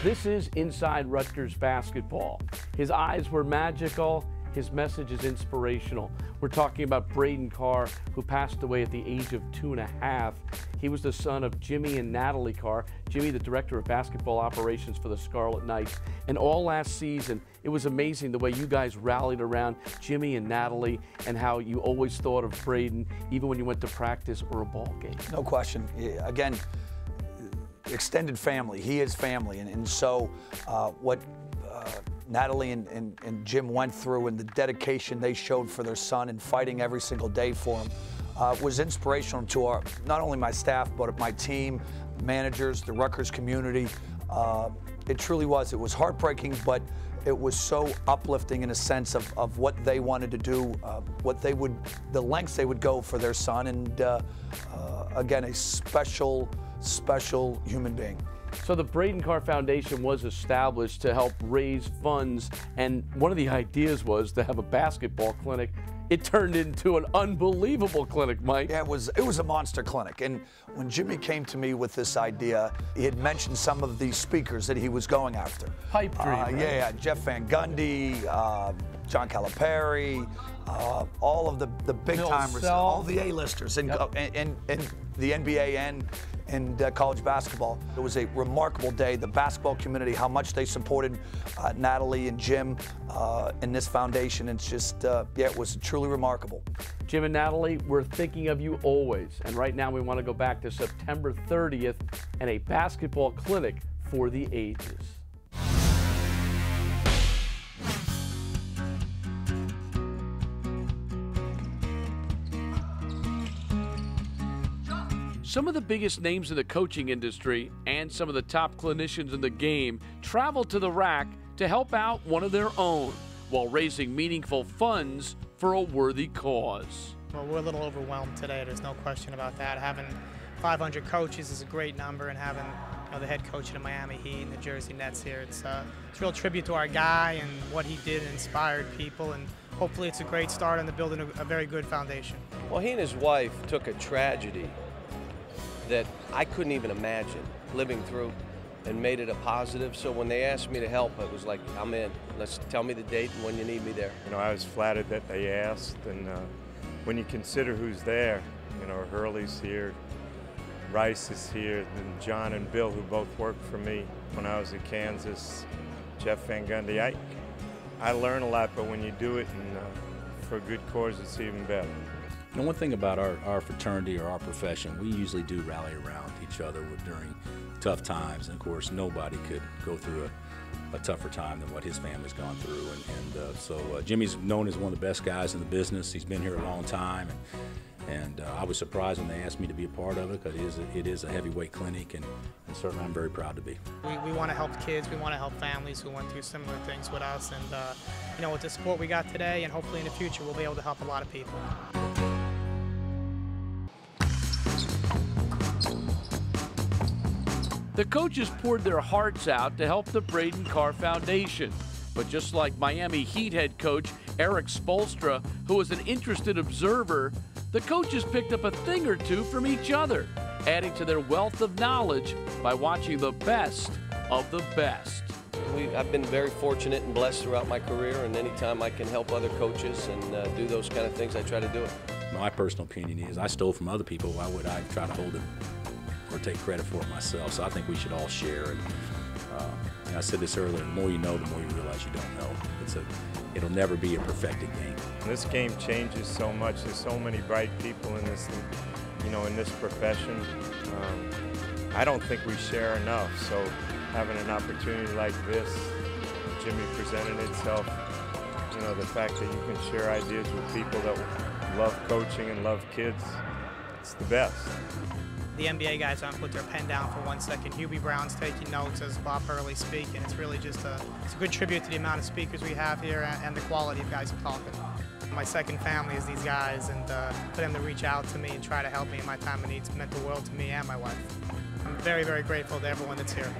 This is Inside Rutgers Basketball. His eyes were magical. His message is inspirational. We're talking about Brayden Carr, who passed away at the age of 2.5. He was the son of Jimmy and Natalie Carr. Jimmy, the director of basketball operations for the Scarlet Knights. And all last season, it was amazing the way you guys rallied around Jimmy and Natalie and how you always thought of Brayden, even when you went to practice or a ball game. No question. Again, extended family. He is family. And so what Natalie and Jim went through and the dedication they showed for their son and fighting every single day for him was inspirational to not only my staff, but my team, managers, the Rutgers community. It truly was. It was heartbreaking, but it was so uplifting in a sense of what they wanted to do, the lengths they would go for their son, and again, a special human being. So the Brayden Carr Foundation was established to help raise funds, and one of the ideas was to have a basketball clinic. It turned into an unbelievable clinic, Mike. Yeah, it was a monster clinic. And when Jimmy came to me with this idea, he had mentioned some of the speakers that he was going after. Pipe dream, right? Yeah, Jeff Van Gundy, John Calipari, all of the big timers, all the A-listers, and the NBA and college basketball. It was a remarkable day. The basketball community, how much they supported Natalie and Jim in this foundation. It's just, yeah, it was truly remarkable. Jim and Natalie, we're thinking of you always. And right now we want to go back to September 30th and a basketball clinic for the ages. Some of the biggest names in the coaching industry and some of the top clinicians in the game travel to the RAC to help out one of their own while raising meaningful funds for a worthy cause. Well, we're a little overwhelmed today. There's no question about that. Having 500 coaches is a great number, and having the head coach of the Miami Heat and the Jersey Nets here, it's a real tribute to our guy and what he did and inspired people, and hopefully it's a great start on the building a very good foundation. Well, he and his wife took a tragedy that I couldn't even imagine living through and made it a positive. So when they asked me to help, it was like, I'm in. Let's tell me the date and when you need me there. I was flattered that they asked, and when you consider who's there, Hurley's here, Rice is here, and John and Bill, who both worked for me when I was in Kansas, Jeff Van Gundy. I learn a lot, but when you do it for a good cause, it's even better. One thing about our fraternity or our profession, we usually do rally around each other during tough times. And of course, nobody could go through a tougher time than what his family's gone through. So Jimmy's known as one of the best guys in the business. He's been here a long time. And I was surprised when they asked me to be a part of it, because it is a heavyweight clinic, and certainly I'm very proud to be. We want to help kids. We want to help families who went through similar things with us. And with the support we got today, and hopefully in the future, we'll be able to help a lot of people. The coaches poured their hearts out to help the Brayden Carr Foundation. But just like Miami Heat head coach Eric Spoelstra, who was an interested observer, the coaches picked up a thing or two from each other, adding to their wealth of knowledge by watching the best of the best. I've been very fortunate and blessed throughout my career, and anytime I can help other coaches and do those kind of things, I try to do it. My personal opinion is I stole from other people. Why would I try to hold it or take credit for it myself? So I think we should all share. And I said this earlier, the more you know, the more you realize you don't know. It'll never be a perfected game. This game changes so much. There's so many bright people in this, in this profession. I don't think we share enough. So having an opportunity like this, Jimmy presented itself. The fact that you can share ideas with people that love coaching and love kids, it's the best. The NBA guys don't put their pen down for 1 second. Hubie Brown's taking notes as Bob Hurley's speaking. It's really just it's a good tribute to the amount of speakers we have here and the quality of guys talking. My second family is these guys, and for them to reach out to me and try to help me in my time of need meant the world to me and my wife. I'm very, very grateful to everyone that's here.